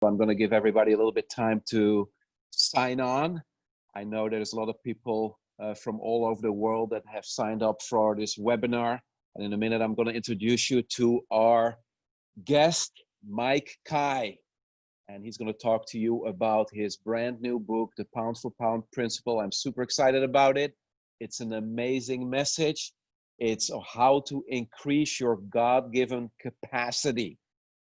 I'm going to give everybody a little bit time to sign on. I know there's a lot of people from all over the world that have signed up for this webinar. And in a minute, I'm going to introduce you to our guest, Mike Kai. And he's going to talk to you about his brand new book, The Pound for Pound Principle. I'm super excited about it. It's an amazing message. It's how to increase your God-given capacity.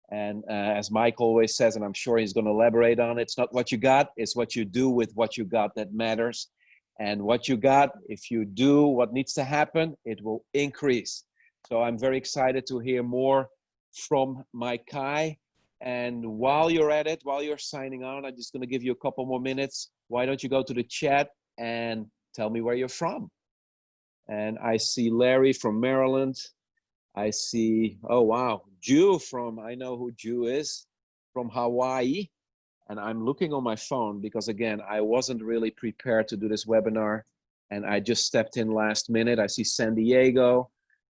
And as Mike always says, and I'm sure he's going to elaborate on it, it's not what you got, it's what you do with what you got that matters. And what you got, if you do what needs to happen, it will increase. So I'm very excited to hear more from Mike Kai. And while you're at it, while you're signing on, I'm just going to give you a couple more minutes. Why don't you go to the chat and tell me where you're from? And I see Larry from Maryland. I see, oh wow, Jew from, I know who Jew is, from Hawaii. And I'm looking on my phone because, again, I wasn't really prepared to do this webinar. And I just stepped in last minute. I see San Diego.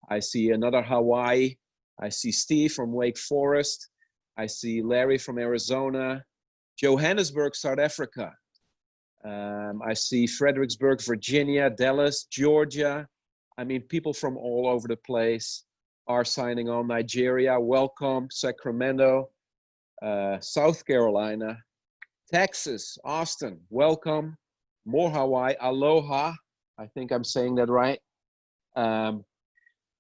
I see another Hawaii. I see Steve from Wake Forest. I see Larry from Arizona, Johannesburg, South Africa. I see Fredericksburg, Virginia, Dallas, Georgia. I mean, people from all over the place are signing on. Nigeria, welcome. Sacramento, South Carolina, Texas, Austin, welcome. More Hawaii, aloha. I think I'm saying that right.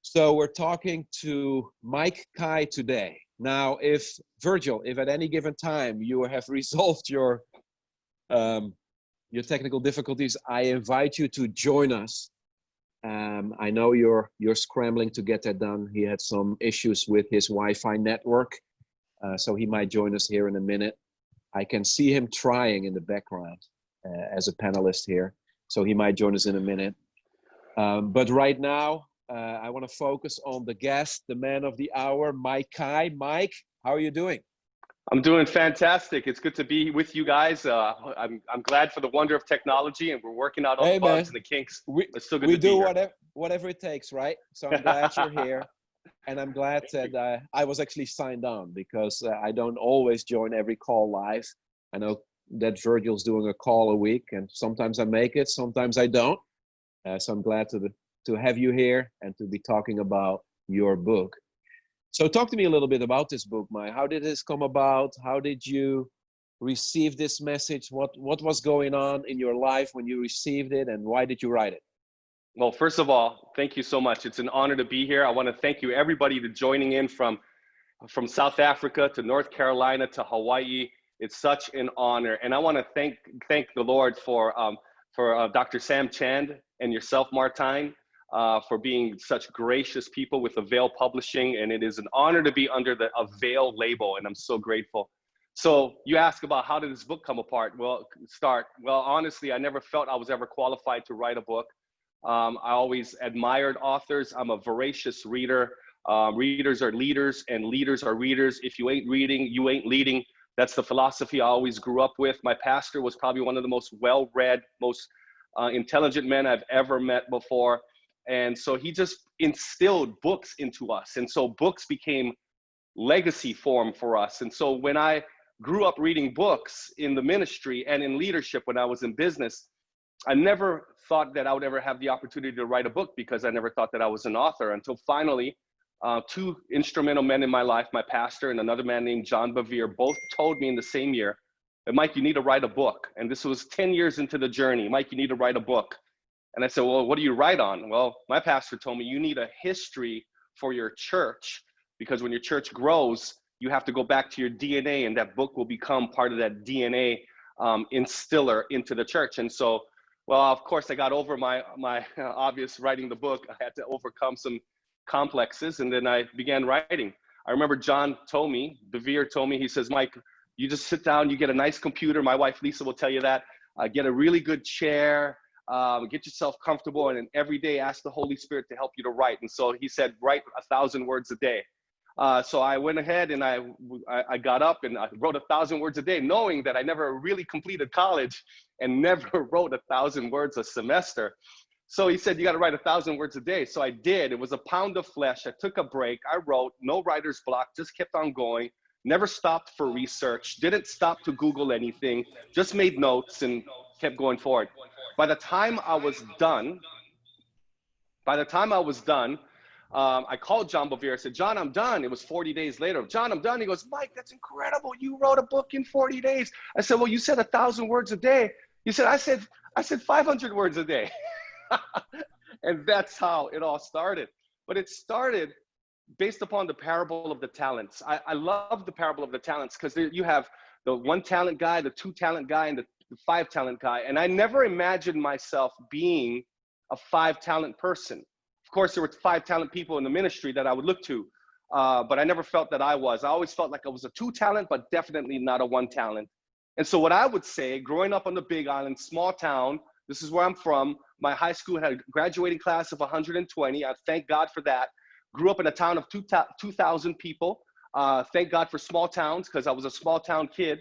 So we're talking to Mike Kai today. Now, if Virgil, if at any given time you have resolved your technical difficulties, I invite you to join us. I know you're scrambling to get that done. He had some issues with his Wi-Fi network, so he might join us here in a minute. I can see him trying in the background as a panelist here, so he might join us in a minute. But right now, I want to focus on the guest, the man of the hour, Mike Kai. Mike, how are you doing? I'm doing fantastic. It's good to be with you guys. I'm glad for the wonder of technology, and we're working out all the bugs and the kinks. It's still good to be here. We do whatever it takes, right? So I'm glad you're here, and I'm glad that I was actually signed on because I don't always join every call live. I know that Virgil's doing a call a week, and sometimes I make it, sometimes I don't. So I'm glad to have you here and to be talking about your book. So talk to me a little bit about this book, Mike. How did this come about? How did you receive this message? What was going on in your life when you received it, and why did you write it? Well, first of all, thank you so much. It's an honor to be here. I want to thank you, everybody, for joining in from South Africa to North Carolina to Hawaii. It's such an honor, and I want to thank the Lord for Dr. Sam Chand and yourself, Martijn. For being such gracious people with Avail Publishing, and it is an honor to be under the Avail label, and I'm so grateful. So you ask about how did this book come apart? Well, honestly, I never felt I was ever qualified to write a book. I always admired authors. I'm a voracious reader. Readers are leaders, and leaders are readers. If you ain't reading, you ain't leading. That's the philosophy I always grew up with. My pastor was probably one of the most well-read, most intelligent men I've ever met before. And so he just instilled books into us. And so books became legacy form for us. And so when I grew up reading books in the ministry and in leadership when I was in business, I never thought that I would ever have the opportunity to write a book because I never thought that I was an author until finally two instrumental men in my life, my pastor and another man named John Bevere, both told me in the same year that, Mike, you need to write a book. And this was 10 years into the journey. Mike, you need to write a book. And I said, well, what do you write on? Well, my pastor told me you need a history for your church because when your church grows, you have to go back to your DNA, and that book will become part of that DNA instiller into the church. And so, well, of course, I got over my obvious writing the book. I had to overcome some complexes, and then I began writing. I remember John told me, Bevere told me, he says, Mike, you just sit down, you get a nice computer. My wife, Lisa, will tell you that. Get a really good chair. Get yourself comfortable, and then every day ask the Holy Spirit to help you to write. And so he said, write 1,000 words a day. So I went ahead and I got up and I wrote 1,000 words a day, knowing that I never really completed college and never wrote 1,000 words a semester. So he said, you got to write 1,000 words a day. So I did. It was a pound of flesh. I took a break. I wrote, no writer's block, just kept on going. never stopped for research, didn't stop to Google anything, just made notes and kept going forward. By the time I was done, I called John Bevere. I said, John, I'm done. It was 40 days later. John, I'm done. He goes, Mike, that's incredible. You wrote a book in 40 days. I said, well, you said 1,000 words a day. He said, I said 500 words a day. And that's how it all started. But it started based upon the parable of the talents. I love the parable of the talents because you have the 1 talent guy, the 2 talent guy, and the 5 talent guy. And I never imagined myself being a 5 talent person. Of course, there were 5 talent people in the ministry that I would look to, but I never felt that I was. I always felt like I was a 2 talent, but definitely not a 1 talent. And so what I would say, growing up on the Big Island, small town, this is where I'm from. My high school had a graduating class of 120. I thank God for that. Grew up in a town of 2,000 people. Thank God for small towns because I was a small town kid.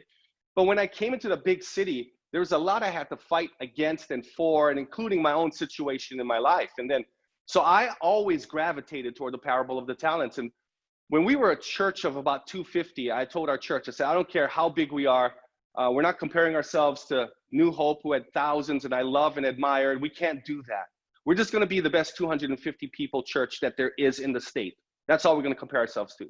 But when I came into the big city, there was a lot I had to fight against and for, and including my own situation in my life. And then, so I always gravitated toward the parable of the talents. And when we were a church of about 250, I told our church, I said, I don't care how big we are. We're not comparing ourselves to New Hope, who had thousands and I love and admire. We can't do that. We're just going to be the best 250 people church that there is in the state. That's all we're going to compare ourselves to.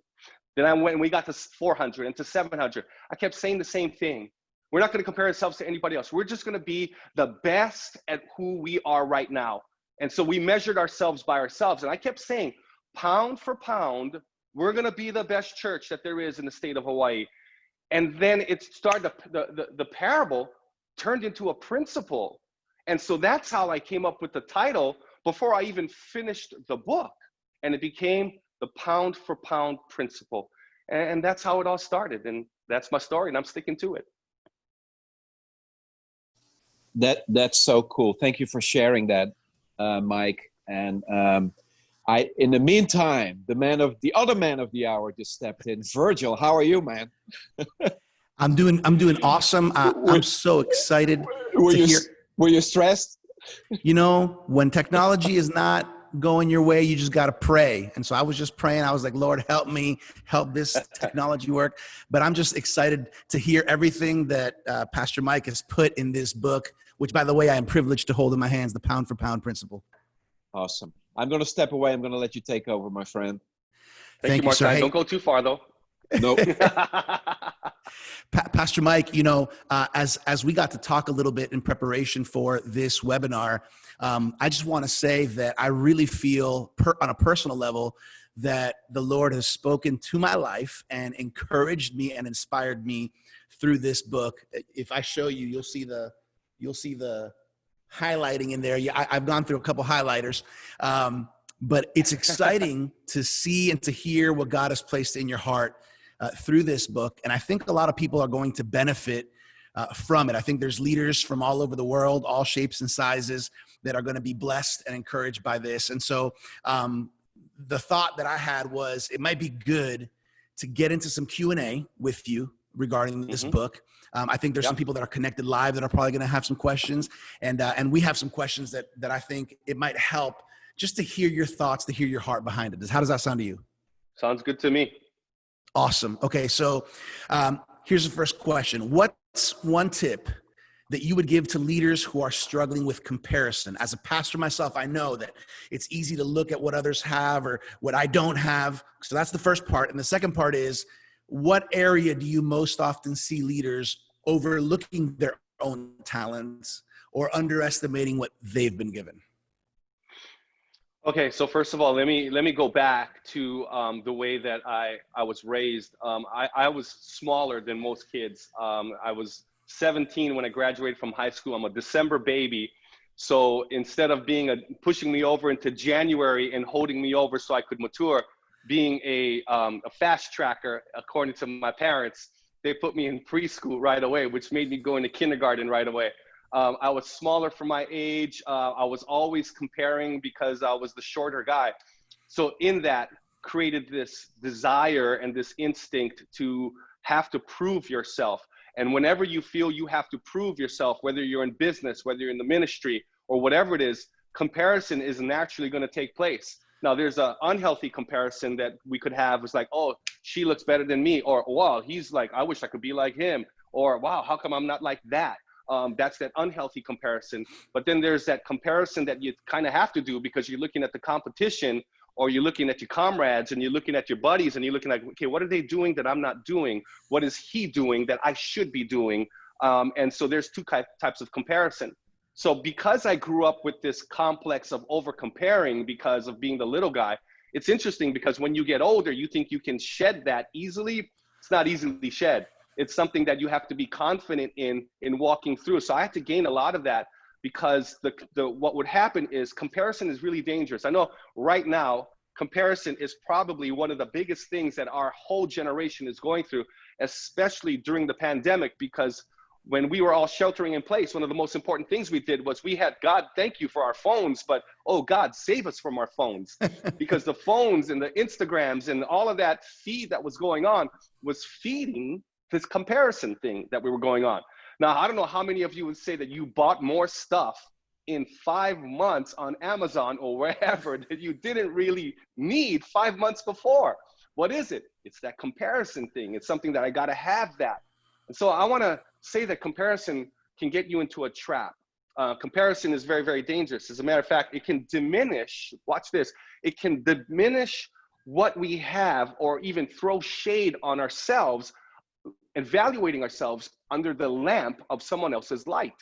Then when we got to 400 and to 700, I kept saying the same thing. We're not going to compare ourselves to anybody else. We're just going to be the best at who we are right now. And so we measured ourselves by ourselves. And I kept saying, pound for pound, we're going to be the best church that there is in the state of Hawaii. And then it started, the parable turned into a principle. And so that's how I came up with the title before I even finished the book. And it became the pound for pound principle. And that's how it all started. And that's my story, and I'm sticking to it. That's so cool. Thank you for sharing that, Mike. And in the meantime, the other man of the hour just stepped in. Virgil, how are you, man? I'm doing awesome. I'm so excited to hear. Were you stressed? You know, when technology is not going your way, you just got to pray. And so I was just praying. I was like, Lord, help me, help this technology work. But I'm just excited to hear everything that Pastor Mike has put in this book, which, by the way, I am privileged to hold in my hands, the pound for pound principle. Awesome. I'm going to step away. I'm going to let you take over, my friend. Thank you, Mark. Hey, don't go too far, though. Nope. Pastor Mike, you know, as we got to talk a little bit in preparation for this webinar, I just want to say that I really feel on a personal level that the Lord has spoken to my life and encouraged me and inspired me through this book. If I show you, you'll see the highlighting in there. Yeah, I've gone through a couple highlighters, but it's exciting to see and to hear what God has placed in your heart through this book. And I think a lot of people are going to benefit from it. I think there's leaders from all over the world, all shapes and sizes, that are going to be blessed and encouraged by this. And so the thought that I had was it might be good to get into some Q&A with you regarding this book. I think there's some people that are connected live that are probably going to have some questions. And we have some questions that I think it might help just to hear your thoughts, to hear your heart behind it. How does that sound to you? Sounds good to me. Awesome. Okay, so here's the first question. What's one tip that you would give to leaders who are struggling with comparison? As a pastor myself, I know that it's easy to look at what others have or what I don't have. So that's the first part. And the second part is, what area do you most often see leaders overlooking their own talents or underestimating what they've been given? Okay, so first of all, let me go back to the way that I was raised. I was smaller than most kids. I was 17 when I graduated from high school. I'm a December baby. So instead of pushing me over into January and holding me over so I could mature, being a fast tracker, according to my parents, they put me in preschool right away, which made me go into kindergarten right away. I was smaller for my age. I was always comparing because I was the shorter guy. So in that created this desire and this instinct to have to prove yourself. And whenever you feel you have to prove yourself, whether you're in business, whether you're in the ministry or whatever it is, comparison is naturally going to take place. Now there's an unhealthy comparison that we could have. It's like, oh, she looks better than me, or wow, he's like, I wish I could be like him, or wow, how come I'm not like that? That's that unhealthy comparison. But then there's that comparison that you kind of have to do because you're looking at the competition, or you're looking at your comrades and you're looking at your buddies and you're looking like, okay, what are they doing that I'm not doing? What is he doing that I should be doing? And so there's two types of comparison. So because I grew up with this complex of over comparing because of being the little guy, it's interesting because when you get older, you think you can shed that easily. It's not easily shed. It's something that you have to be confident in walking through. So I had to gain a lot of that because what would happen is comparison is really dangerous. I know right now, comparison is probably one of the biggest things that our whole generation is going through, especially during the pandemic, because when we were all sheltering in place, one of the most important things we did was we had, God, thank you for our phones, but oh God, save us from our phones. Because the phones and the Instagrams and all of that feed that was going on was feeding this comparison thing that we were going on. Now, I don't know how many of you would say that you bought more stuff in 5 months on Amazon or wherever that you didn't really need 5 months before. What is it? It's that comparison thing. It's something that I got to have that. And so I want to say that comparison can get you into a trap. Comparison is very, very dangerous. As a matter of fact, it can diminish, watch this, it can diminish what we have or even throw shade on ourselves, evaluating ourselves under the lamp of someone else's light.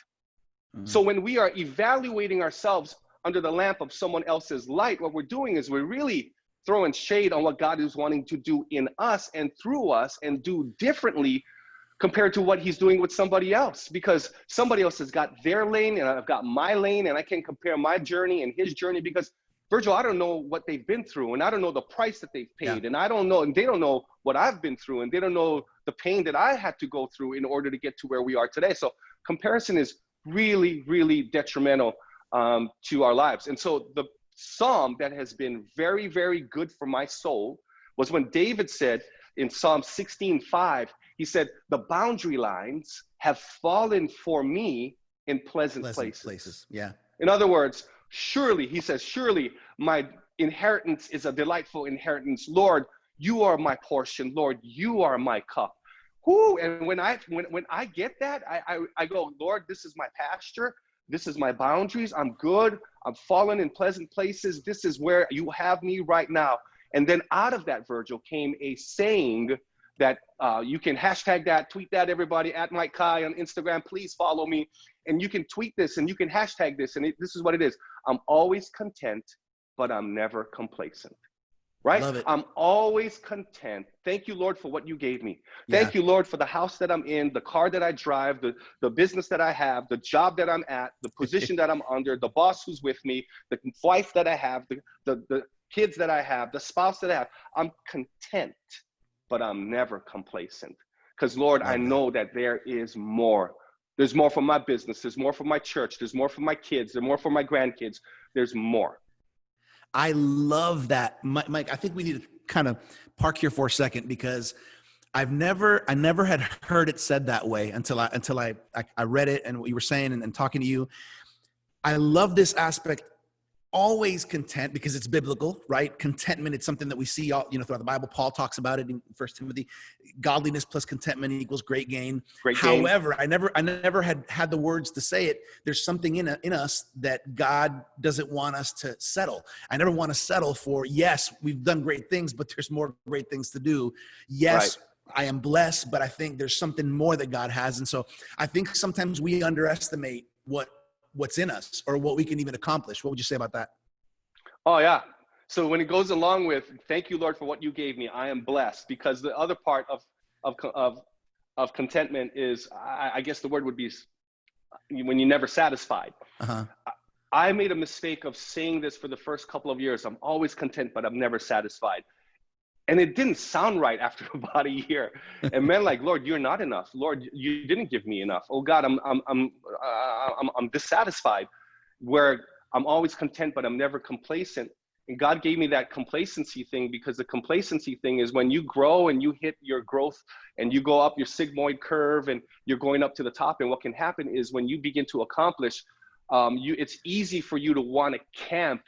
Mm-hmm. So when we are evaluating ourselves under the lamp of someone else's light, what we're doing is we're really throwing shade on what God is wanting to do in us and through us and do differently compared to what he's doing with somebody else, because somebody else has got their lane and I've got my lane, and I can compare my journey and his journey because Virgil, I don't know what they've been through, and I don't know the price that they've paid, and I don't know, and they don't know what I've been through, and they don't know the pain that I had to go through in order to get to where we are today. So comparison is really, really detrimental to our lives. And so the psalm that has been very, very good for my soul was when David said in Psalm 16:5, he said, the boundary lines have fallen for me in pleasant places. Yeah. In other words, surely, he says, surely my inheritance is a delightful inheritance. Lord, you are my portion. Lord, you are my cup. Whoo, and when I get that, I go, Lord, this is my pasture. This is my boundaries. I'm good. I'm fallen in pleasant places. This is where you have me right now. And then out of that, Virgil, came a saying that you can hashtag that, tweet that, everybody, at Mike Kai on Instagram. Please follow me. And you can tweet this and you can hashtag this. And this is what it is. I'm always content, but I'm never complacent. Right? Love it. I'm always content. Thank you, Lord, for what you gave me. Thank you, Lord, for the house that I'm in, the car that I drive, the business that I have, the job that I'm at, the position that I'm under, the boss who's with me, the wife that I have, the kids that I have, the spouse that I have. I'm content, but I'm never complacent. Because, Lord, I know that there is more. There's more for my business. There's more for my church. There's more for my kids. There's more for my grandkids. There's more. I love that. Mike, I think we need to kind of park here for a second because I never had heard it said that way until I read it and what you were saying and talking to you. I love this aspect. Always content because it's biblical, right? Contentment, it's something that we see all, throughout the Bible. Paul talks about it in 1 Timothy. Godliness plus contentment equals great gain. However, I never had the words to say it. There's something in us that God doesn't want us to settle. I never want to settle for, yes, we've done great things, but there's more great things to do. Yes, right. I am blessed, but I think there's something more that God has. And so I think sometimes we underestimate what's in us or what we can even accomplish. What would you say about that? Oh, yeah. So when it goes along with, thank you, Lord, for what you gave me, I am blessed, because the other part of contentment is, I guess the word would be when you're never satisfied. Uh-huh. I made a mistake of saying this for the first couple of years. I'm always content, but I'm never satisfied. And it didn't sound right after about a year. And man, like, Lord, you're not enough. Lord, you didn't give me enough. Oh God, I'm dissatisfied. Where I'm always content, but I'm never complacent. And God gave me that complacency thing, because the complacency thing is when you grow and you hit your growth and you go up your sigmoid curve and you're going up to the top. And what can happen is when you begin to accomplish, it's easy for you to want to camp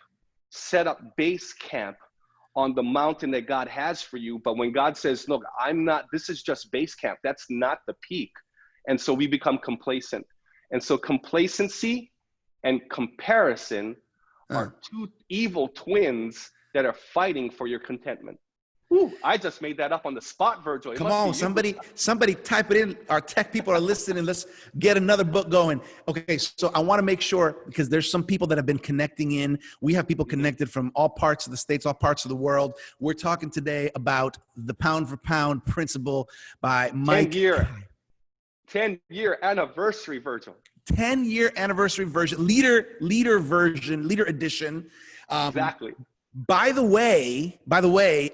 set up base camp on the mountain that God has for you. But when God says, look, this is just base camp. That's not the peak. And so we become complacent. And so complacency and comparison are two evil twins that are fighting for your contentment. Ooh, I just made that up on the spot, Virgil. Come on, somebody type it in. Our tech people are listening. Let's get another book going. Okay, so I want to make sure, because there's some people that have been connecting in. We have people connected from all parts of the states, all parts of the world. We're talking today about the pound for pound principle by Mike. 10-year anniversary, Virgil. 10-year anniversary version, leader edition. Exactly. By the way,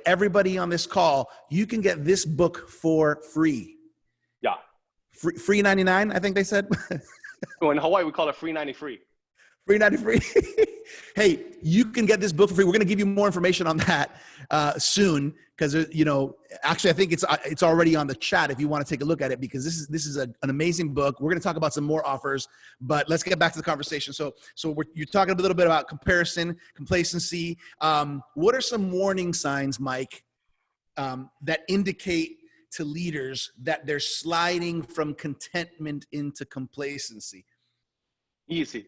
everybody on this call, you can get this book for free. Yeah. Free 99, I think they said. So in Hawaii, we call it free 93. Free 93. Hey, you can get this book for free. We're going to give you more information on that soon, because actually I think it's already on the chat if you want to take a look at it, because this is an amazing book. We're going to talk about some more offers, but let's get back to the conversation. So you're talking a little bit about comparison, complacency. What are some warning signs, Mike, that indicate to leaders that they're sliding from contentment into complacency? Easy.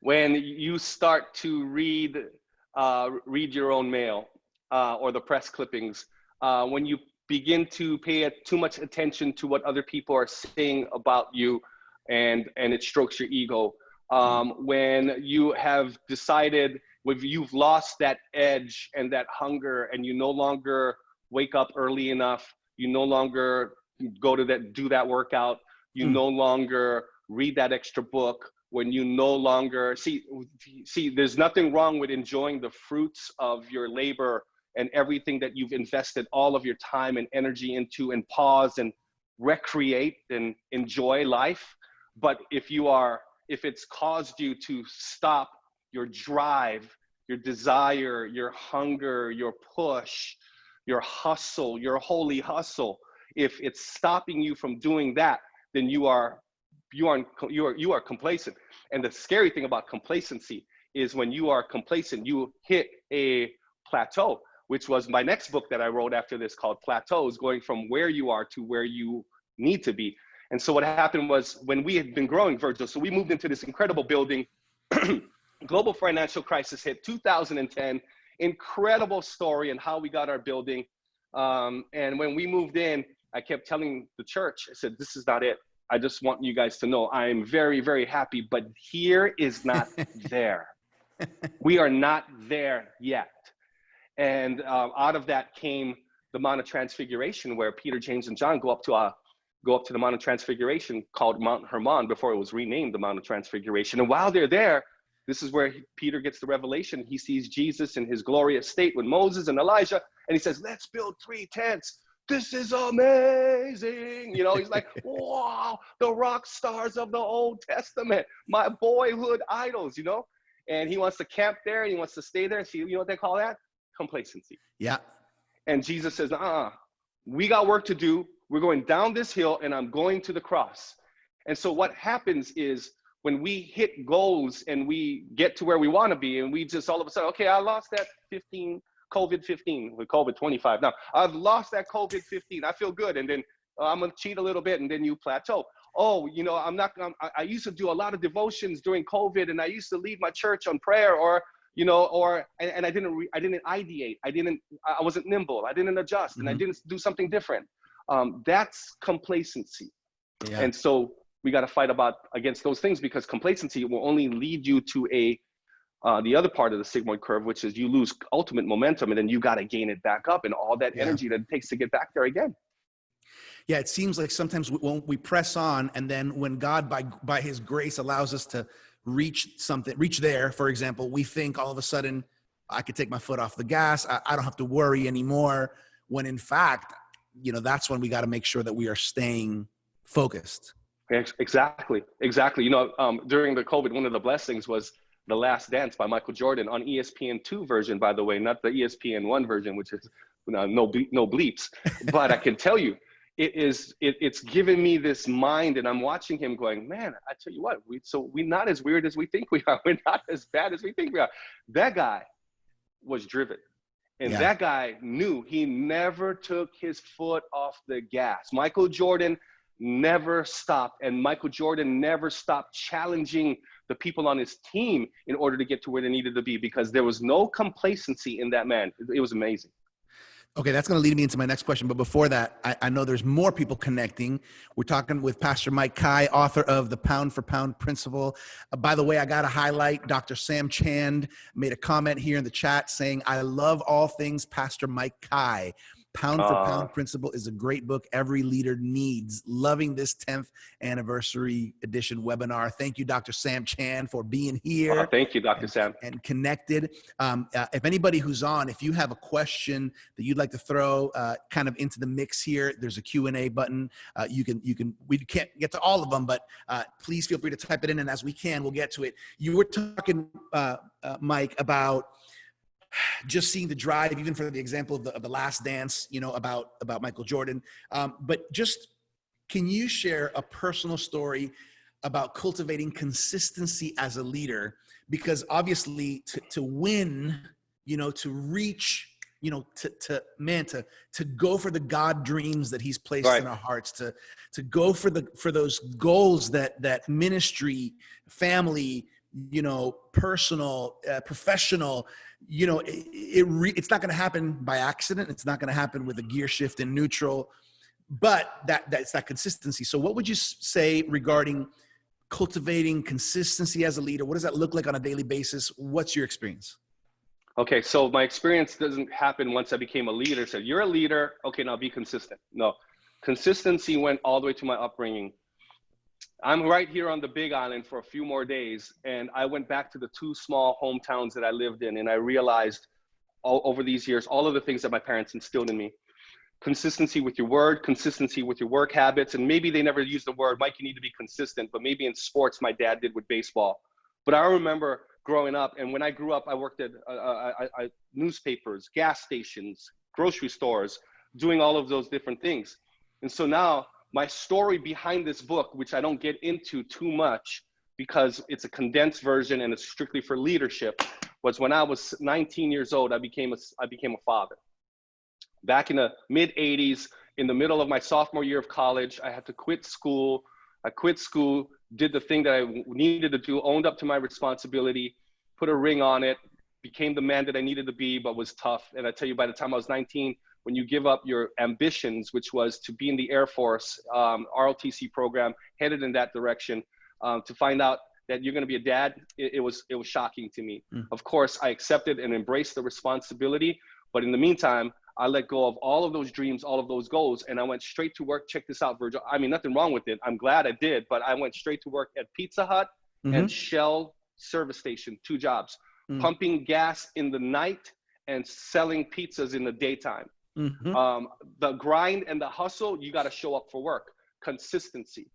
When you start to read your own mail or the press clippings, when you begin to pay too much attention to what other people are saying about you, and it strokes your ego, when you have decided, when you've lost that edge and that hunger, and you no longer wake up early enough, you no longer do that workout, you no longer read that extra book, when you no longer see, there's nothing wrong with enjoying the fruits of your labor and everything that you've invested all of your time and energy into, and pause and recreate and enjoy life. But if it's caused you to stop your drive, your desire, your hunger, your push, your hustle, your holy hustle, if it's stopping you from doing that, then you are complacent. And the scary thing about complacency is when you are complacent, you hit a plateau, which was my next book that I wrote after this, called Plateaus, going from where you are to where you need to be. And so what happened was, when we had been growing, Virgil, so we moved into this incredible building. Global financial crisis hit 2010. Incredible story and how we got our building. And when we moved in, I kept telling the church, I said, this is not it. I just want you guys to know I am very, very happy, but here is not there. We are not there yet. And out of that came the Mount of Transfiguration, where Peter, James, and John go up to the Mount of Transfiguration, called Mount Hermon, before it was renamed the Mount of Transfiguration. And while they're there, this is where Peter gets the revelation. He sees Jesus in his glorious state with Moses and Elijah, and he says, let's build 3 tents. This is amazing. He's like, wow, the rock stars of the Old Testament, my boyhood idols, and he wants to camp there, and he wants to stay there. See, you know what they call that? Complacency. Yeah. And Jesus says, we got work to do. We're going down this hill, and I'm going to the cross. And so what happens is, when we hit goals and we get to where we want to be, and we just all of a sudden, okay, I lost that COVID-15, with COVID-25. Now, I've lost that COVID-15. I feel good. And then I'm going to cheat a little bit, and then you plateau. Oh, I used to do a lot of devotions during COVID, and I used to lead my church on prayer, and I didn't ideate. I wasn't nimble. I didn't adjust, and I didn't do something different. That's complacency. Yeah. And so we got to fight against those things, because complacency will only lead you to the other part of the sigmoid curve, which is you lose ultimate momentum, and then you got to gain it back up, and all that energy that it takes to get back there again. Yeah, it seems like sometimes when we press on, and then when God, by his grace, allows us to reach there, for example, we think all of a sudden, I could take my foot off the gas. I don't have to worry anymore. When in fact, that's when we got to make sure that we are staying focused. Exactly. During the COVID, one of the blessings was The Last Dance by Michael Jordan on ESPN2 version, by the way, not the ESPN1 version, which is no bleeps. But I can tell you, it's given me this mind, and I'm watching him going, man, I tell you what, we're not as weird as we think we are. We're not as bad as we think we are. That guy was driven. And that guy knew, he never took his foot off the gas. Michael Jordan never stopped, and Michael Jordan never stopped challenging the people on his team in order to get to where they needed to be, because there was no complacency in that man. It was amazing. Okay, that's going to lead me into my next question. But before that, I know there's more people connecting. We're talking with Pastor Mike Kai, author of The Pound for Pound Principle. By the way, I got to highlight Dr. Sam Chand made a comment here in the chat saying, I love all things Pastor Mike Kai. Pound for Pound Principle is a great book every leader needs. Loving this 10th anniversary edition webinar. Thank you, Dr. Sam Chand, for being here. Thank you, Dr. Sam. And connected. If anybody who's on, if you have a question that you'd like to throw kind of into the mix here, there's a Q&A button. We can't get to all of them, but please feel free to type it in. And as we can, we'll get to it. You were talking, Mike, about just seeing the drive, even for the example of the Last Dance, about Michael Jordan. But just, can you share a personal story about cultivating consistency as a leader? Because obviously to win, to reach, to go for the God dreams that he's placed in our hearts, to go for those goals that ministry, family, personal, professional, it's not going to happen by accident. It's not going to happen with a gear shift in neutral, but that's that consistency. So what would you say regarding cultivating consistency as a leader? What does that look like on a daily basis? What's your experience? Okay, so my experience doesn't happen once I became a leader. So you're a leader. Okay, now be consistent. No, consistency went all the way to my upbringing. I'm right here on the Big Island for a few more days, and I went back to the two small hometowns that I lived in, and I realized over these years all of the things that my parents instilled in me. Consistency with your word, consistency with your work habits, and maybe they never used the word, Mike, you need to be consistent, but maybe in sports my dad did with baseball. But I remember growing up, and when I grew up, I worked at newspapers, gas stations, grocery stores, doing all of those different things. And so now, my story behind this book, which I don't get into too much because it's a condensed version and it's strictly for leadership, was when I was 19 years old, I became a father. Back in the mid 80s, in the middle of my sophomore year of college, I had to quit school. I quit school, did the thing that I needed to do, owned up to my responsibility, put a ring on it, became the man that I needed to be, but was tough. And I tell you, by the time I was 19, when you give up your ambitions, which was to be in the Air Force, ROTC program, headed in that direction, to find out that you're going to be a dad, it was shocking to me. Of course, I accepted and embraced the responsibility, but in the meantime, I let go of all of those dreams, all of those goals, and I went straight to work. Check this out, Virgil. I mean, nothing wrong with it. I'm glad I did, but I went straight to work at Pizza Hut and Shell service station, 2 jobs, pumping gas in the night and selling pizzas in the daytime. The grind and the hustle, you got to show up for work. Consistency.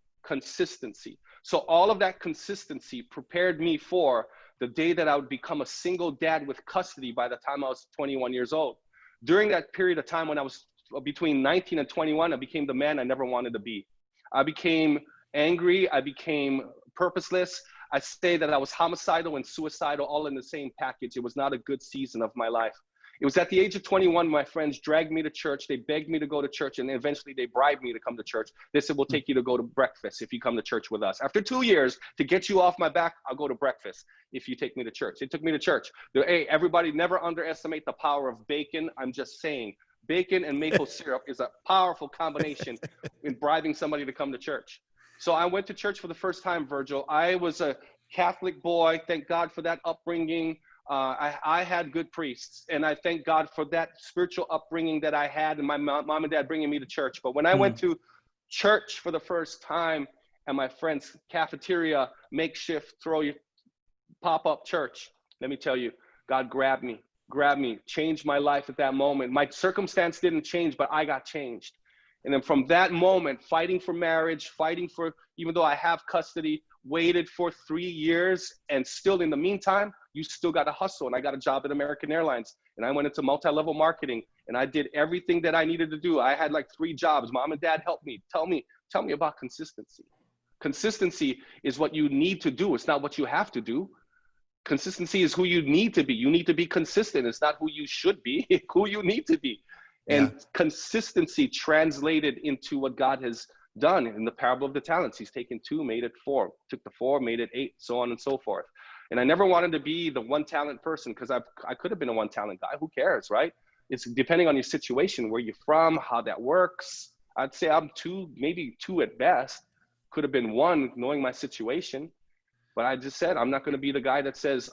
So all of that consistency prepared me for the day that I would become a single dad with custody by the time I was 21 years old. During that period of time when I was between 19 and 21, I became the man I never wanted to be. I became angry. I became purposeless. I say that I was homicidal and suicidal all in the same package. It was not a good season of my life. It was at the age of 21, my friends dragged me to church. They begged me to go to church, and eventually they bribed me to come to church. They said, we'll take you to go to breakfast if you come to church with us. After 2 years, to get you off my back, I'll go to breakfast if you take me to church. They took me to church. Hey, everybody, never underestimate the power of bacon. I'm just saying, bacon and maple syrup is a powerful combination in bribing somebody to come to church. So I went to church for the first time, Virgil. I was a Catholic boy. Thank God for that upbringing. I had good priests, and I thank God for that spiritual upbringing that I had, and my mom and dad bringing me to church. But when I went to church for the first time at my friend's cafeteria, makeshift, pop-up church, let me tell you, God grabbed me, changed my life at that moment. My circumstance didn't change, but I got changed. And then from that moment, fighting for marriage, even though I have custody, waited for 3 years, and still in the meantime, you still got to hustle. And I got a job at American Airlines, and I went into multi-level marketing, and I did everything that I needed to do. I had like 3 jobs. Mom and dad helped me. Tell me about consistency. Consistency is what you need to do. It's not what you have to do. Consistency is who you need to be. You need to be consistent. It's not who you should be, who you need to be. And consistency translated into what God has done in the parable of the talents. He's taken 2, made it 4, took the 4, made it 8, so on and so forth. And I never wanted to be the 1 talent person, because I could have been a 1 talent guy. Who cares, right? It's depending on your situation, where you're from, how that works. I'd say I'm 2, maybe 2 at best. Could have been 1, knowing my situation. But I just said, I'm not going to be the guy that says,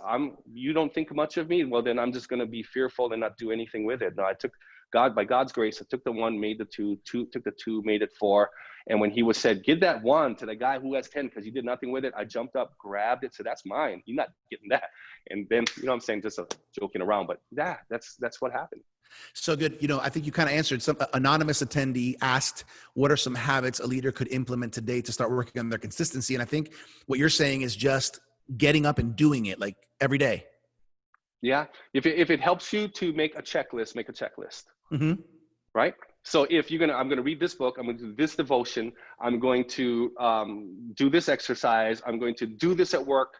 you don't think much of me. Well, then I'm just going to be fearful and not do anything with it. No, I took by God's grace, I took the 1, made the 2, took the 2, made it 4. And when he was said, give that 1 to the guy who has 10, because he did nothing with it, I jumped up, grabbed it, said, that's mine. You're not getting that. And then, you know what I'm saying, just joking around, but that's what happened. So good. You know, I think you kind of answered. Some anonymous attendee asked, what are some habits a leader could implement today to start working on their consistency? And I think what you're saying is just getting up and doing it, like, every day. Yeah. If it helps you to make a checklist, make a checklist. Mm-hmm. Right? So if I'm going to read this book, I'm going to do this devotion, I'm going to do this exercise, I'm going to do this at work,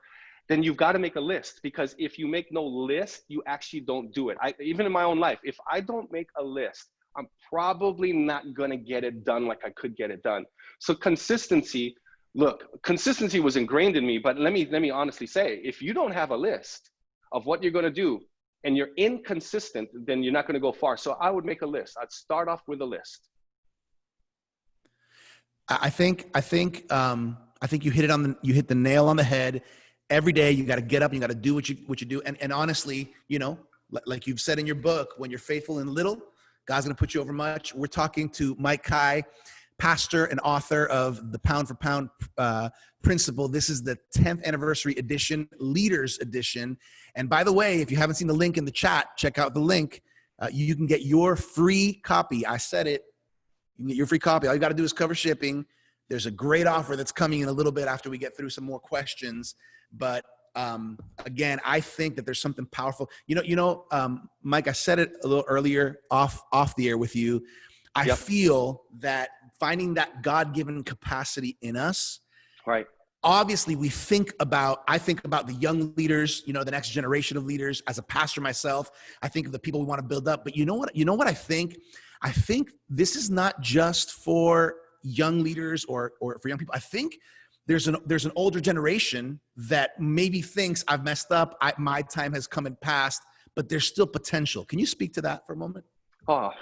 then you've got to make a list. Because if you make no list, you actually don't do it. Even in my own life, if I don't make a list, I'm probably not going to get it done like I could get it done. So consistency was ingrained in me, but let me honestly say, if you don't have a list of what you're going to do, and you're inconsistent, then you're not going to go far. So I would make a list. I'd start off with a list. I think you hit the nail on the head. Every day you got to get up and you got to do what you do. And honestly, you know, like you've said in your book, when you're faithful in little, God's going to put you over much. We're talking to Mike Kai, pastor and author of the Pound for Pound Principle. This is the 10th anniversary edition, Leaders Edition. And by the way, if you haven't seen the link in the chat, check out the link. You can get your free copy. I said it. You can get your free copy. All you got to do is cover shipping. There's a great offer that's coming in a little bit after we get through some more questions. But again, I think that there's something powerful. Mike, I said it a little earlier off the air with you. I feel that finding that God-given capacity in us, right? Obviously, I think about the young leaders, the next generation of leaders. As a pastor myself, I think of the people we want to build up. But you know what I think? I think this is not just for young leaders or for young people. I think there's an older generation that maybe thinks I've messed up. My time has come and passed, but there's still potential. Can you speak to that for a moment? Oh,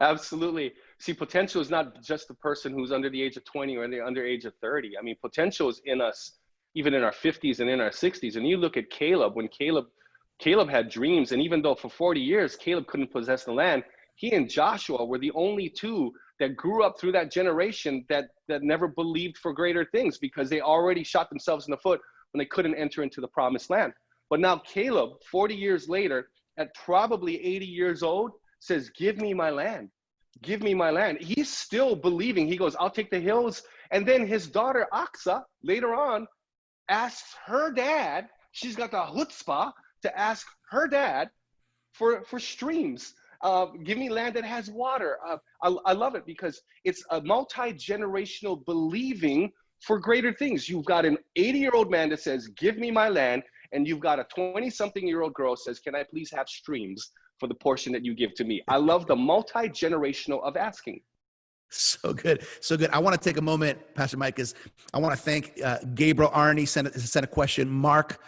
absolutely. See, potential is not just the person who's under the age of 20 or under age of 30. I mean, potential is in us, even in our 50s and in our 60s. And you look at Caleb, when Caleb had dreams, and even though for 40 years, Caleb couldn't possess the land, he and Joshua were the only 2 that grew up through that generation that never believed for greater things, because they already shot themselves in the foot when they couldn't enter into the promised land. But now Caleb, 40 years later, at probably 80 years old, says, give me my land. Give me my land. He's still believing. He goes, I'll take the hills. And then his daughter, Aksa, later on, asks her dad, she's got the chutzpah to ask her dad for streams. Give me land that has water. I love it, because it's a multi-generational believing for greater things. You've got an 80-year-old man that says, give me my land. And you've got a 20-something-year-old girl says, can I please have streams for the portion that you give to me? I love the multi-generational of asking. So good. So good. I want to take a moment, Pastor Mike, because I want to thank Gabriel Arney sent a question. Mark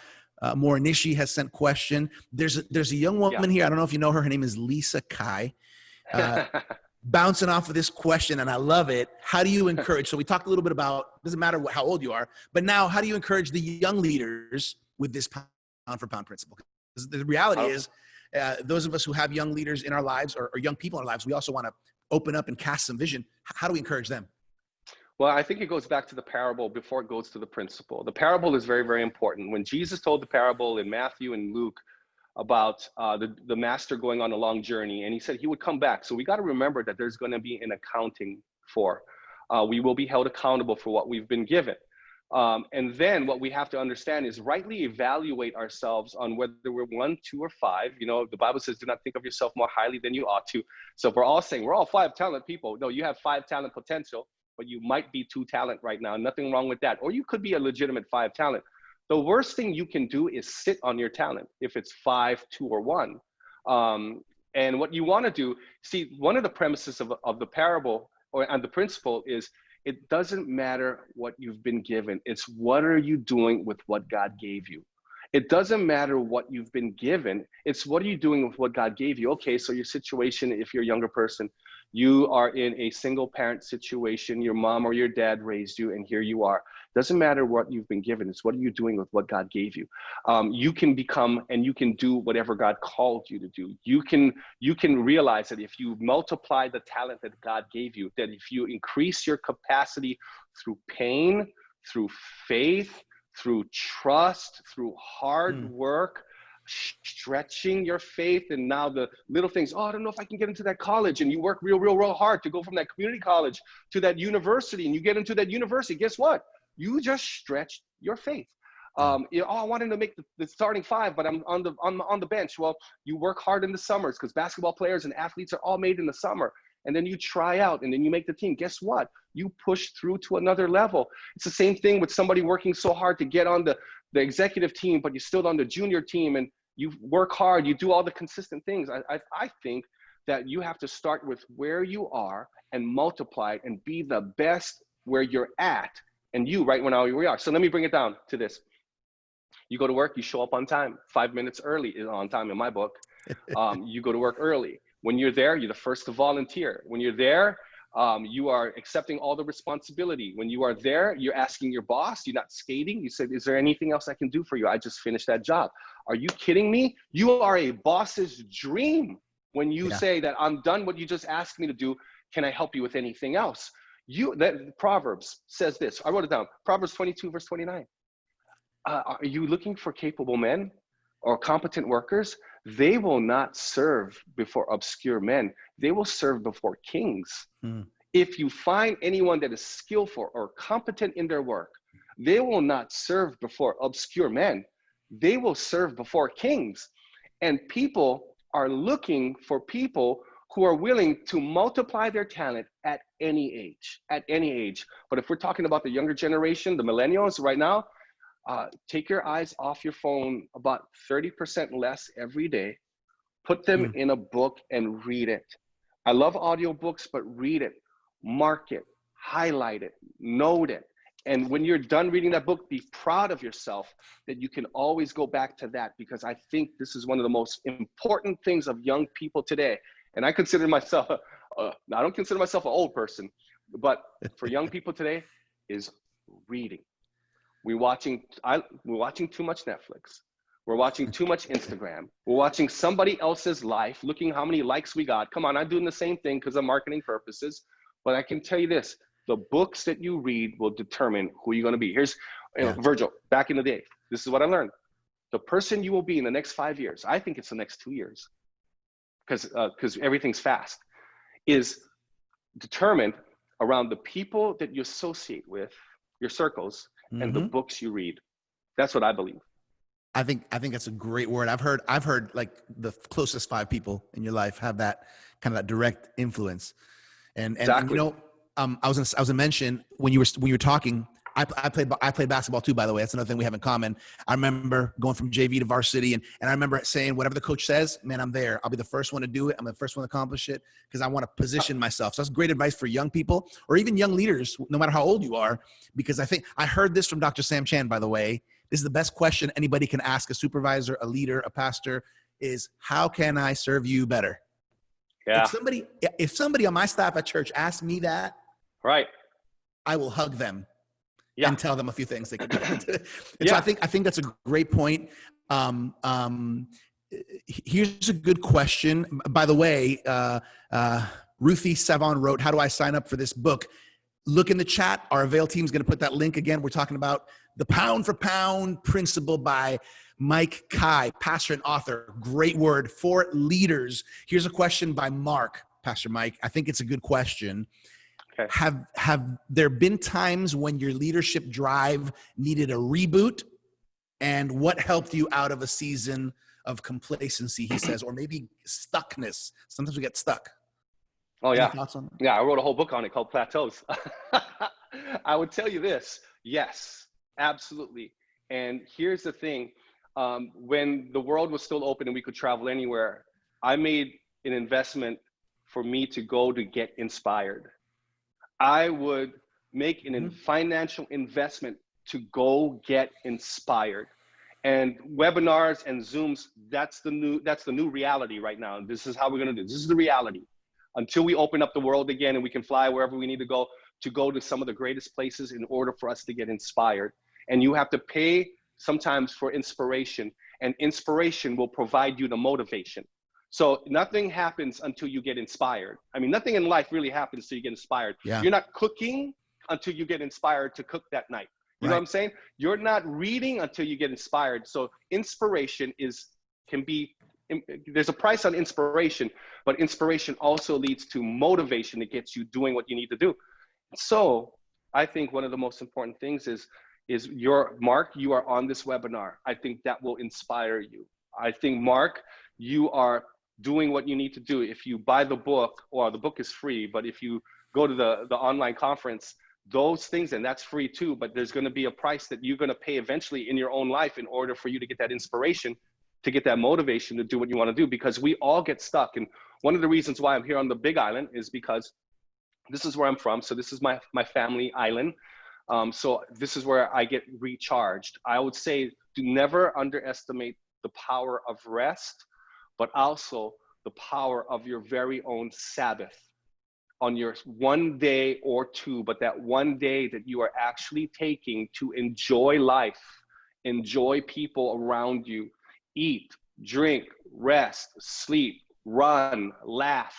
Morinishi has sent a question. There's a young woman here. I don't know if you know her. Her name is Lisa Kai. Bouncing off of this question, and I love it. How do you encourage? So we talked a little bit about, doesn't matter how old you are, but now how do you encourage the young leaders with this pound for pound principle? Because the reality is, those of us who have young leaders in our lives or young people in our lives, we also want to open up and cast some vision. How do we encourage them? Well, I think it goes back to the parable before it goes to the principle. The parable is very, very important. When Jesus told the parable in Matthew and Luke about the master going on a long journey, and he said he would come back. So we got to remember that there's going to be an accounting for. We will be held accountable for what we've been given. And then what we have to understand is rightly evaluate ourselves on whether we're 1, 2, or 5. You know, the Bible says, do not think of yourself more highly than you ought to. So if we're all saying we're all 5 talent people, no, you have 5 talent potential, but you might be 2 talent right now. Nothing wrong with that. Or you could be a legitimate 5 talent. The worst thing you can do is sit on your talent if it's 5, 2, or 1. And what you want to do, see, one of the premises of the parable and the principle is, it doesn't matter what you've been given. It's what are you doing with what God gave you? It doesn't matter what you've been given. It's what are you doing with what God gave you? Okay, so your situation, if you're a younger person, you are in a single parent situation, your mom or your dad raised you, and here you are. Doesn't matter what you've been given. It's what are you doing with what God gave you? You can become and you can do whatever God called you to do. You can realize that if you multiply the talent that God gave you, that if you increase your capacity through pain, through faith, through trust, through hard work, stretching your faith, and now the little things, oh, I don't know if I can get into that college, and you work real hard to go from that community college to that university, and you get into that university, guess what? You just stretched your faith. You know, oh, I wanted to make the starting 5, but I'm on the bench. Well, you work hard in the summers because basketball players and athletes are all made in the summer. And then you try out and then you make the team. Guess what? You push through to another level. It's the same thing with somebody working so hard to get on the executive team, but you're still on the junior team and you work hard, you do all the consistent things. I think that you have to start with where you are and multiply it and be the best where you're at. And you right now where we are. So let me bring it down to this. You go to work, you show up on time. 5 minutes early is on time in my book. You go to work early. When you're there, you're the first to volunteer. When you're there, you are accepting all the responsibility. When you are there, you're asking your boss, you're not skating. You said, is there anything else I can do for you? I just finished that job. Are you kidding me? You are a boss's dream when you say that I'm done what you just asked me to do. Can I help you with anything else? That Proverbs says this. I wrote it down. Proverbs 22, verse 29. Are you looking for capable men or competent workers? They will not serve before obscure men. They will serve before kings. If you find anyone that is skillful or competent in their work, they will not serve before obscure men. They will serve before kings. And people are looking for people who are willing to multiply their talent at any age. But if we're talking about the younger generation, the millennials right now, take your eyes off your phone about 30% less every day. Put them in a book and read it. I love audiobooks, but read it, mark it, highlight it, note it. And when you're done reading that book, be proud of yourself that you can always go back to that, because I think this is one of the most important things of young people today. And I consider myself, I don't consider myself an old person, but for young people today is reading. We're watching too much Netflix. We're watching too much Instagram. We're watching somebody else's life, looking how many likes we got. Come on, I'm doing the same thing because of marketing purposes. But I can tell you this, the books that you read will determine who you're going to be. Here's Virgil, back in the day, this is what I learned. The person you will be in the next 5 years, I think it's the next 2 years, because everything's fast, is determined around the people that you associate with, your circles, and the books you read. That's what I believe. I think that's a great word. I've heard like the closest 5 people in your life have that kind of that direct influence. And exactly. You know, I was gonna mention when you were talking, I played basketball too, by the way. That's another thing we have in common. I remember going from JV to varsity, and I remember saying, whatever the coach says, man, I'm there. I'll be the first one to do it. I'm the first one to accomplish it because I want to position myself. So that's great advice for young people or even young leaders, no matter how old you are, because I think I heard this from Dr. Sam Chan, by the way. This is the best question anybody can ask a supervisor, a leader, a pastor is, how can I serve you better? Yeah. If somebody on my staff at church asks me that, right, I will hug them. Yeah. And tell them a few things they can do. So I think that's a great point. Here's a good question. By the way, Ruthie Savon wrote, how do I sign up for this book? Look in the chat. Our Avail team is going to put that link again. We're talking about the Pound for Pound Principle by Mike Kai, pastor and author. Great word for leaders. Here's a question by Mark, Pastor Mike. I think it's a good question. Okay. Have there been times when your leadership drive needed a reboot? And what helped you out of a season of complacency, he says, or maybe stuckness? Sometimes we get stuck. Oh, Any yeah. thoughts on that? Yeah, I wrote a whole book on it called Plateaus. I would tell you this. Yes, absolutely. And here's the thing. When the world was still open and we could travel anywhere, I made an investment for me to go to get inspired. I would make a financial investment to go get inspired. And webinars and Zooms, that's the new reality right now. This is how we're going to do. This is the reality. Until we open up the world again and we can fly wherever we need to go to some of the greatest places in order for us to get inspired. And you have to pay sometimes for inspiration, and inspiration will provide you the motivation. So nothing happens until you get inspired. I mean, nothing in life really happens until you get inspired. Yeah. You're not cooking until you get inspired to cook that night. You know what I'm saying? You're not reading until you get inspired. So inspiration there's a price on inspiration, but inspiration also leads to motivation that gets you doing what you need to do. So I think one of the most important things is Mark, you are on this webinar. I think that will inspire you. I think, Mark, you are doing what you need to do. If you buy the book, or the book is free, but if you go to the online conference, those things, and that's free too, but there's going to be a price that you're going to pay eventually in your own life in order for you to get that inspiration, to get that motivation to do what you want to do, because we all get stuck. And one of the reasons why I'm here on the Big Island is because this is where I'm from. So this is my family island. So this is where I get recharged. I would say do never underestimate the power of rest, but also the power of your very own Sabbath on your one day or two, but that one day that you are actually taking to enjoy life, enjoy people around you, eat, drink, rest, sleep, run, laugh.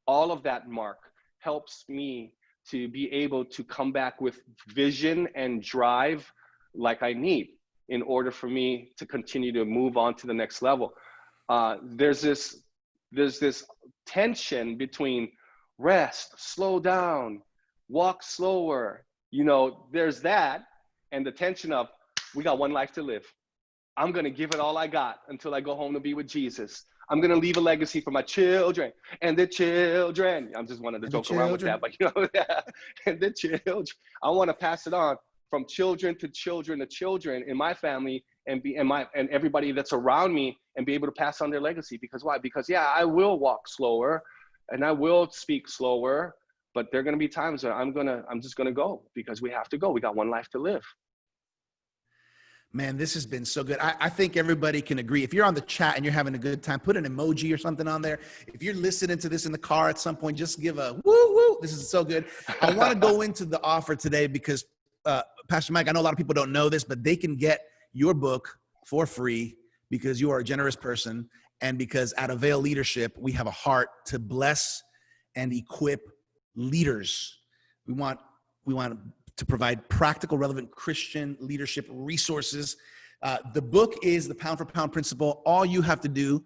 All of that, Mark, helps me to be able to come back with vision and drive like I need in order for me to continue to move on to the next level. There's this tension between rest, slow down, walk slower. You know, there's that, and the tension of, we got one life to live. I'm going to give it all I got until I go home to be with Jesus. I'm going to leave a legacy for my children and the children. I'm just wanting to joke around with that, but you know, and the children. I want to pass it on from children to children to children in my family and everybody that's around me, and be able to pass on their legacy. Because why? Because yeah, I will walk slower and I will speak slower, but there are going to be times where I'm just going to go, because we have to go. We got one life to live. Man, this has been so good. I think everybody can agree. If you're on the chat and you're having a good time, put an emoji or something on there. If you're listening to this in the car at some point, just give a woo woo. This is so good. I want to go into the offer today because Pastor Mike, I know a lot of people don't know this, but they can get your book for free because you are a generous person, and because at Avail Leadership, we have a heart to bless and equip leaders. We want to provide practical, relevant Christian leadership resources. The book is the Pound for Pound Principle. All you have to do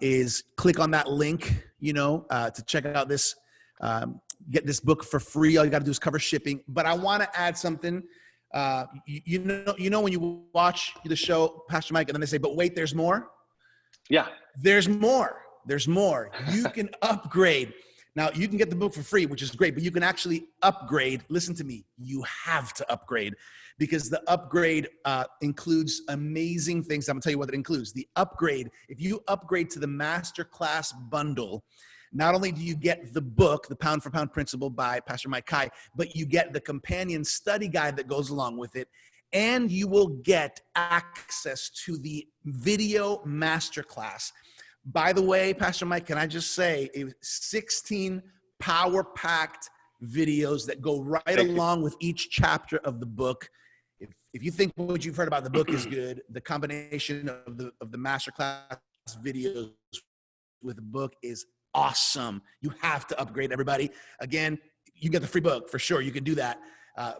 is click on that link, to check out this, get this book for free. All you got to do is cover shipping. But I want to add something. You know when you watch the show, Pastor Mike, and then they say, "But wait, there's more." Yeah, there's more. There's more. You can upgrade. Now, you can get the book for free, which is great, but you can actually upgrade. Listen to me. You have to upgrade, because the upgrade includes amazing things. I'm going to tell you what it includes. The upgrade, if you upgrade to the Masterclass bundle, not only do you get the book, The Pound for Pound Principle by Pastor Mike Kai, but you get the companion study guide that goes along with it, and you will get access to the video masterclass. By the way, Pastor Mike, can I just say, 16 power-packed videos that go right along with each chapter of the book. If you think what you've heard about the book is good, the combination of the masterclass videos with the book is awesome. You have to upgrade, everybody. Again, you get the free book for sure. You can do that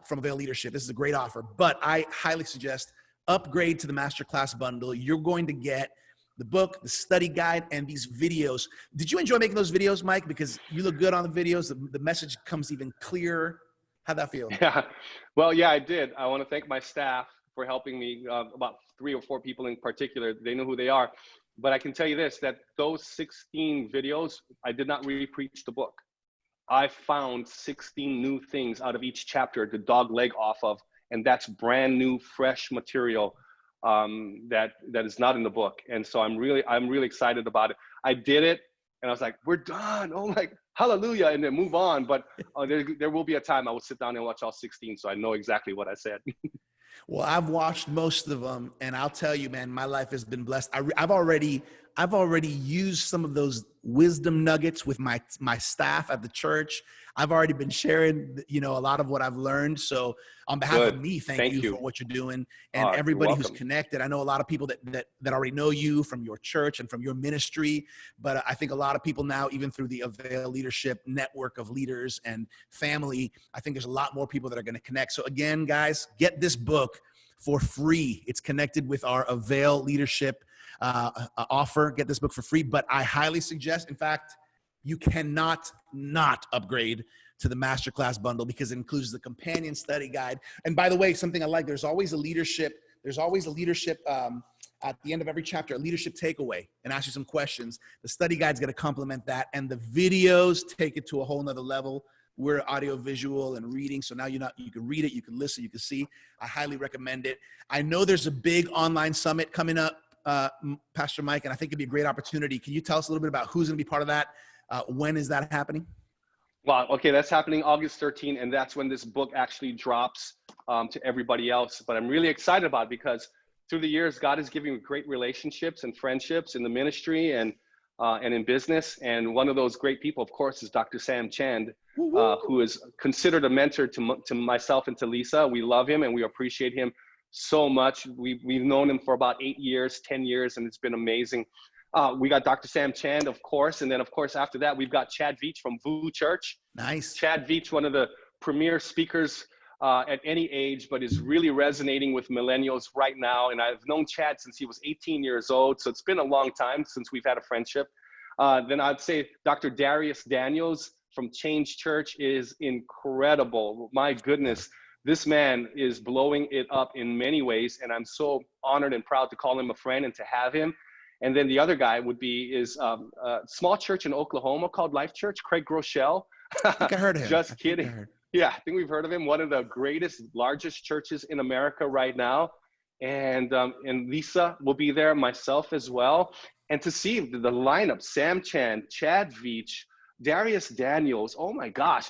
from Avail Leadership. This is a great offer, but I highly suggest upgrade to the Masterclass bundle. You're going to get the book, the study guide, and these videos. Did you enjoy making those videos, Mike? Because you look good on the videos. The message comes even clearer. How'd that feel? Yeah, well, yeah, I did. I want to thank my staff for helping me, about 3 or 4 people in particular. They know who they are. But I can tell you this, that those 16 videos, I did not re-preach the book. I found 16 new things out of each chapter to dog leg off of, and that's brand new, fresh material that is not in the book. And so I'm really excited about it. I did it, and I was like, we're done. Oh my, hallelujah, and then move on. But there will be a time I will sit down and watch all 16, so I know exactly what I said. Well, I've watched most of them, and I'll tell you, man, my life has been blessed. I've already used some of those wisdom nuggets with my staff at the church. I've already been sharing, a lot of what I've learned. So on behalf of me, thank you for what you're doing, and everybody who's connected. I know a lot of people that already know you from your church and from your ministry, but I think a lot of people now, even through the Avail Leadership network of leaders and family, I think there's a lot more people that are going to connect. So again, guys, get this book for free. It's connected with our Avail Leadership offer. Get this book for free, but I highly suggest, in fact, you cannot not upgrade to the masterclass bundle because it includes the companion study guide. And by the way, something I like, there's always a leadership at the end of every chapter, a leadership takeaway, and ask you some questions. The study guide's going to complement that, and the videos take it to a whole nother level. We're audio, visual, and reading, so now you can read it, you can listen, you can see. I highly recommend it. I know there's a big online summit coming up, Pastor Mike, and I think it'd be a great opportunity. Can you tell us a little bit about who's going to be part of that? When is that happening? Well, okay, that's happening August 13, and that's when this book actually drops to everybody else. But I'm really excited about it because through the years, God is giving me great relationships and friendships in the ministry and in business. And one of those great people, of course, is Dr. Sam Chand, who is considered a mentor to myself and to Lisa. We love him and we appreciate him so much. We've known him for about 8 years, 10 years, and it's been amazing. We got Dr. Sam Chand, of course. And then, of course, after that, we've got Chad Veach from VU Church. Nice. Chad Veach, one of the premier speakers at any age, but is really resonating with millennials right now. And I've known Chad since he was 18 years old. So it's been a long time since we've had a friendship. Then I'd say Dr. Darius Daniels from Change Church is incredible. My goodness, this man is blowing it up in many ways. And I'm so honored and proud to call him a friend and to have him. And then the other guy is a small church in Oklahoma called Life Church, Craig Groeschel. I think I heard of him. Just kidding. Yeah, I think we've heard of him. One of the largest churches in America right now. And Lisa will be there, myself as well. And to see the lineup, Sam Chand, Chad Veach, Darius Daniels, oh my gosh,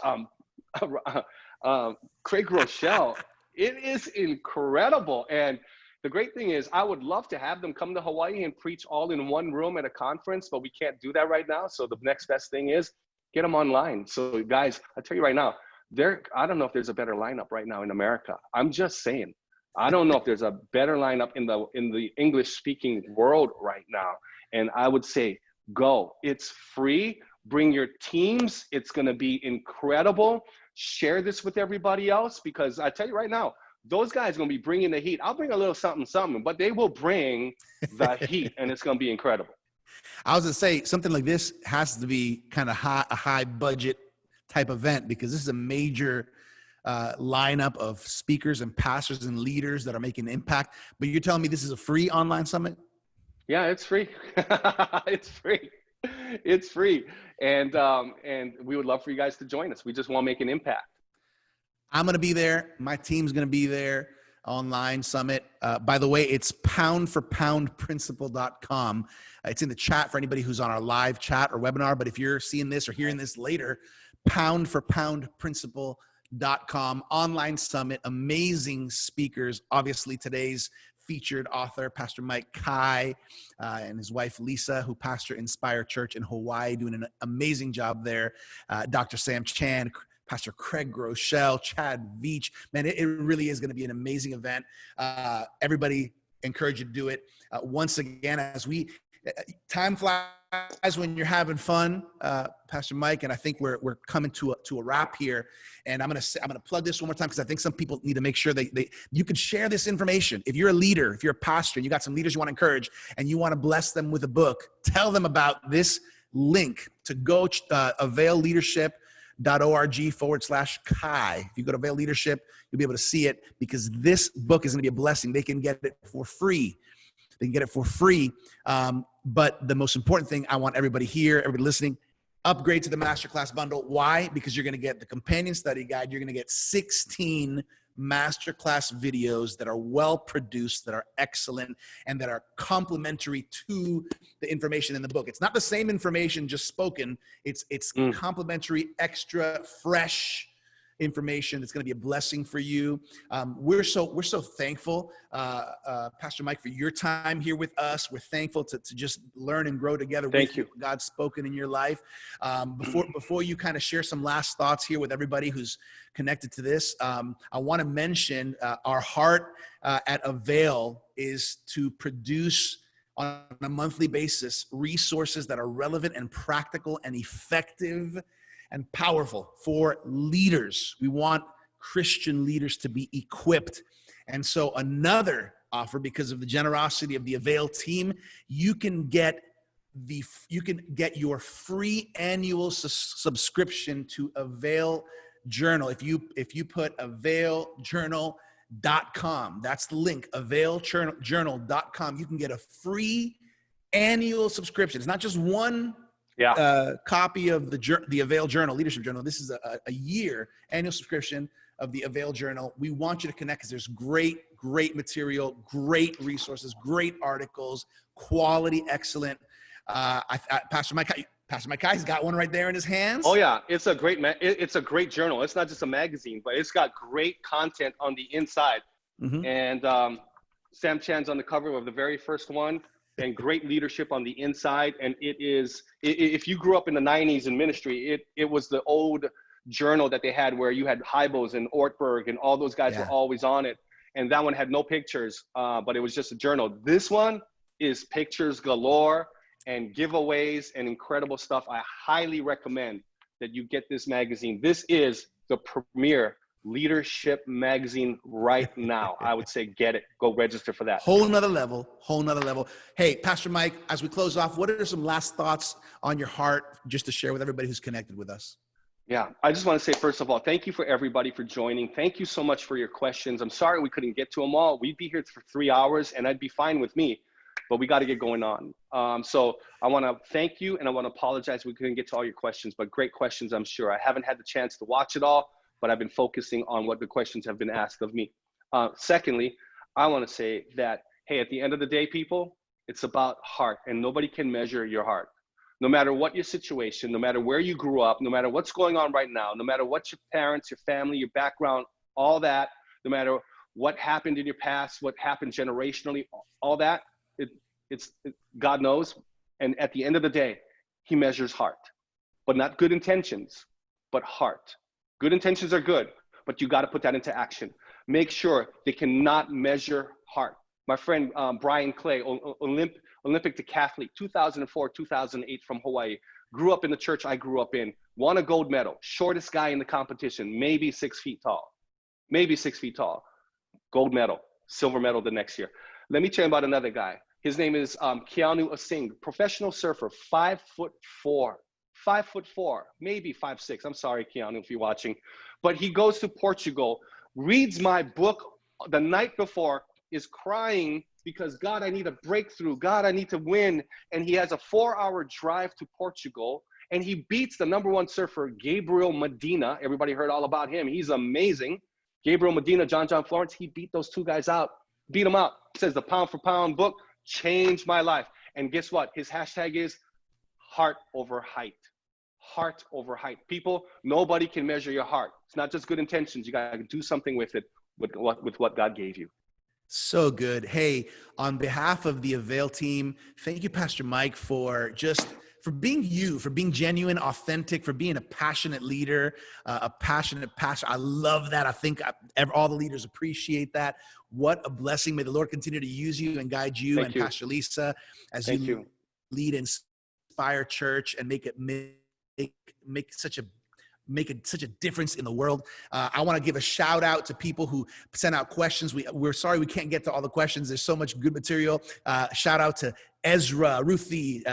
Craig Groeschel, it is incredible. And the great thing is I would love to have them come to Hawaii and preach all in one room at a conference, but we can't do that right now. So the next best thing is get them online. So guys, I'll tell you right now, I don't know if there's a better lineup right now in America. I'm just saying, I don't know if there's a better lineup in the English speaking world right now. And I would say, go. It's free. Bring your teams. It's going to be incredible. Share this with everybody else because I tell you right now, those guys are going to be bringing the heat. I'll bring a little something, but they will bring the heat, and it's going to be incredible. I was going to say, something like this has to be kind of a high budget type event because this is a major lineup of speakers and pastors and leaders that are making an impact. But you're telling me this is a free online summit? Yeah, it's free. It's free. It's free. And we would love for you guys to join us. We just want to make an impact. I'm going to be there. My team's going to be there. Online summit. By the way, it's poundforpoundprinciple.com. It's in the chat for anybody who's on our live chat or webinar. But if you're seeing this or hearing this later, poundforpoundprinciple.com. Online summit. Amazing speakers. Obviously, today's featured author, Pastor Mike Kai, and his wife, Lisa, who pastor Inspire Church in Hawaii, doing an amazing job there. Dr. Sam Chand, Pastor Craig Groeschel, Chad Veach. Man, it really is going to be an amazing event. Everybody, encourage you to do it. Once again, as we time flies when you're having fun, Pastor Mike, and I think we're coming to a wrap here. And I'm gonna plug this one more time because I think some people need to make sure you can share this information. If you're a leader, if you're a pastor, and you got some leaders you want to encourage, and you want to bless them with a book, tell them about this link to go availleadership.org/Kai. If you go to Avail Leadership, you'll be able to see it, because this book is going to be a blessing. They can get it for free. They can get it for free. But the most important thing, I want everybody here, everybody listening, upgrade to the masterclass bundle. Why? Because you're going to get the companion study guide. You're going to get 16 masterclass videos that are well produced, that are excellent, and that are complementary to the information in the book. It's not the same information just spoken. It's complementary, extra, fresh information that's going to be a blessing for you. We're so thankful, Pastor Mike, for your time here with us. We're thankful to just learn and grow together. Thank you. God's spoken in your life. Before you kind of share some last thoughts here with everybody who's connected to this, I want to mention our heart at Avail is to produce on a monthly basis resources that are relevant and practical and effective and powerful for leaders. We want Christian leaders to be equipped. And so another offer, because of the generosity of the Avail team, you can get your free annual subscription to Avail Journal. If you put availjournal.com, that's the link, availjournal.com, you can get a free annual subscription. It's not just one copy of the Avail Journal, Leadership Journal. This is a year annual subscription of the Avail Journal. We want you to connect because there's great material, great resources, great articles, quality, excellent. Pastor Mike Kai's got one right there in his hands. Oh yeah, it's a great it's a great journal. It's not just a magazine, but it's got great content on the inside. Mm-hmm. And Sam Chan's on the cover of the very first one. And great leadership on the inside. And if you grew up in the 90s in ministry, it was the old journal that they had where you had Hybels and Ortberg and all those guys were always on it. And that one had no pictures, but it was just a journal. This one is pictures galore and giveaways and incredible stuff. I highly recommend that you get this magazine. This is the premier leadership magazine right now. I would say get it. Go register for that. Whole nother level. Hey, Pastor Mike, as we close off, what are some last thoughts on your heart just to share with everybody who's connected with us? Yeah, I just want to say, first of all, thank you for everybody for joining. Thank you so much for your questions. I'm sorry we couldn't get to them all. We'd be here for 3 hours and I'd be fine with me, but we got to get going on. So I want to thank you and I want to apologize we couldn't get to all your questions, but great questions, I'm sure. I haven't had the chance to watch it all, but I've been focusing on what the questions have been asked of me. Secondly, I want to say that, hey, at the end of the day, people, it's about heart, and nobody can measure your heart. No matter what your situation, no matter where you grew up, no matter what's going on right now, no matter what your parents, your family, your background, all that, no matter what happened in your past, what happened generationally, all that, God knows. And at the end of the day, he measures heart, but not good intentions, but heart. Good intentions are good, but you got to put that into action. Make sure they cannot measure heart. My friend Brian Clay, Olympic decathlete, 2004, 2008 from Hawaii, grew up in the church I grew up in, won a gold medal, shortest guy in the competition, maybe 6 feet tall, gold medal, silver medal the next year. Let me tell you about another guy. His name is Keanu Asing, professional surfer, 5'4", maybe 5'6". I'm sorry, Keanu, if you're watching. But he goes to Portugal, reads my book the night before, is crying because, God, I need a breakthrough. God, I need to win. And he has a 4-hour drive to Portugal, and he beats the #1 surfer, Gabriel Medina. Everybody heard all about him. He's amazing. Gabriel Medina, John Florence, he beat those two guys out, beat them out. He says the pound for pound book changed my life. And guess what? His hashtag is heart over height. Heart over height. People, nobody can measure your heart. It's not just good intentions. You got to do something with it, with what God gave you. So good. Hey, on behalf of the Avail team, thank you, Pastor Mike, for being you, for being genuine, authentic, for being a passionate leader, a passionate pastor. I love that. I think all the leaders appreciate that. What a blessing. May the Lord continue to use you and guide you and Pastor Lisa as you lead and inspire church and make such a difference in the world. I want to give a shout out to people who sent out questions. We're sorry we can't get to all the questions. There's so much good material. Shout out to Ezra, Ruthie,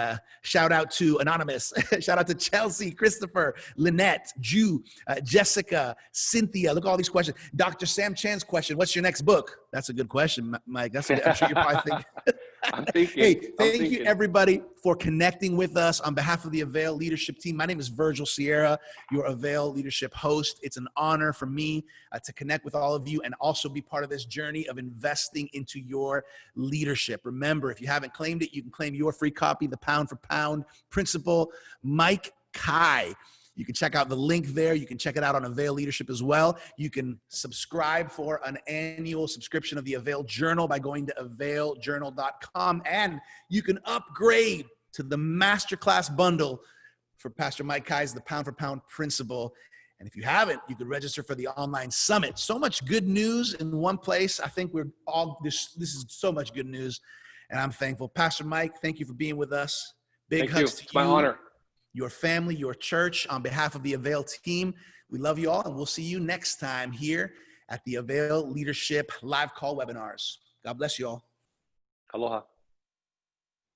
shout out to Anonymous, shout out to Chelsea, Christopher, Lynette, Jew, Jessica, Cynthia. Look at all these questions. Dr. Sam Chan's question, what's your next book? That's a good question, Mike. I'm sure you're probably thinking. I'm thinking. Hey, thank you everybody for connecting with us. On behalf of the Avail leadership team, my name is Virgil Sierra, your Avail leadership host. It's an honor for me to connect with all of you and also be part of this journey of investing into your leadership. Remember, if you haven't claimed it, you can claim your free copy, The Pound for Pound Principle, Mike Kai. You can check out the link there. You can check it out on Avail Leadership as well. You can subscribe for an annual subscription of the Avail Journal by going to availjournal.com. And you can upgrade to the Masterclass bundle for Pastor Mike Kai's The Pound for Pound Principle. And if you haven't, you could register for the online summit. So much good news in one place. I think this is so much good news. And I'm thankful. Pastor Mike, thank you for being with us. Big hugs to you. It's my honor. Your family, your church. On behalf of the Avail team, we love you all, and we'll see you next time here at the Avail Leadership Live Call Webinars. God bless you all. Aloha.